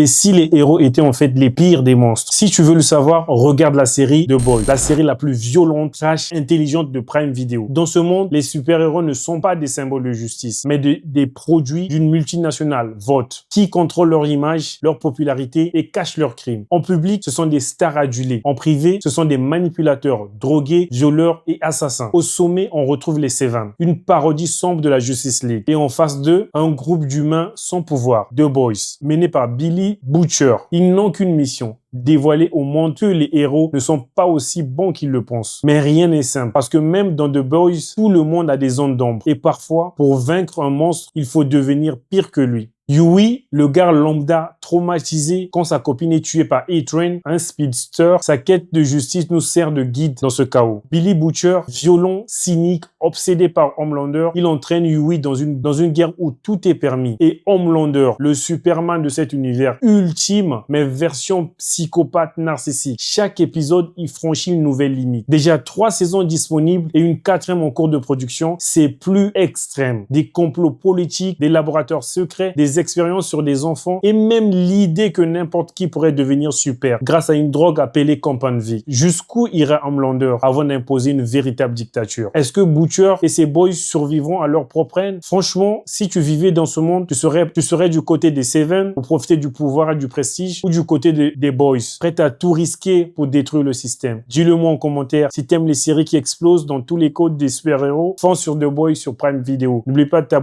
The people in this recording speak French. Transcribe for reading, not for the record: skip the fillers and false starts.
Et si les héros étaient en fait les pires des monstres? Si tu veux le savoir, regarde la série The Boys, la série la plus violente, trash, intelligente de Prime Video. Dans ce monde, les super-héros ne sont pas des symboles de justice, mais des produits d'une multinationale, VOT, qui contrôlent leur image, leur popularité et cachent leurs crimes. En public, ce sont des stars adulées. En privé, ce sont des manipulateurs, drogués, violeurs et assassins. Au sommet, on retrouve les Seven, une parodie sombre de la Justice League. Et en face d'eux, un groupe d'humains sans pouvoir, The Boys, mené par Billy Butcher. Ils n'ont qu'une mission: dévoiler au monde que les héros ne sont pas aussi bons qu'ils le pensent. Mais rien n'est simple, parce que même dans The Boys, tout le monde a des zones d'ombre. Et parfois, pour vaincre un monstre, il faut devenir pire que lui. Huey, le gars lambda traumatisé quand sa copine est tuée par A-Train, un speedster, sa quête de justice nous sert de guide dans ce chaos. Billy Butcher, violent, cynique, obsédé par Homelander, il entraîne Huey dans une guerre où tout est permis. Et Homelander, le Superman de cet univers ultime, mais version psychopathe narcissique. Chaque épisode, il franchit une nouvelle limite. Déjà 3 saisons disponibles et une 4e en cours de production, c'est plus extrême. Des complots politiques, des laboratoires secrets, des expériences sur des enfants et même l'idée que n'importe qui pourrait devenir super grâce à une drogue appelée Compound V. Jusqu'où ira Homelander avant d'imposer une véritable dictature? Est-ce que Butcher et ses boys survivront à leur propre haine? Franchement, si tu vivais dans ce monde, tu serais du côté des Seven pour profiter du pouvoir et du prestige, ou du côté des boys, prêt à tout risquer pour détruire le système? Dis-le moi en commentaire si t'aimes les séries qui explosent dans tous les codes des super-héros. Fonce sur The Boys sur Prime Video. N'oublie pas de t'abonner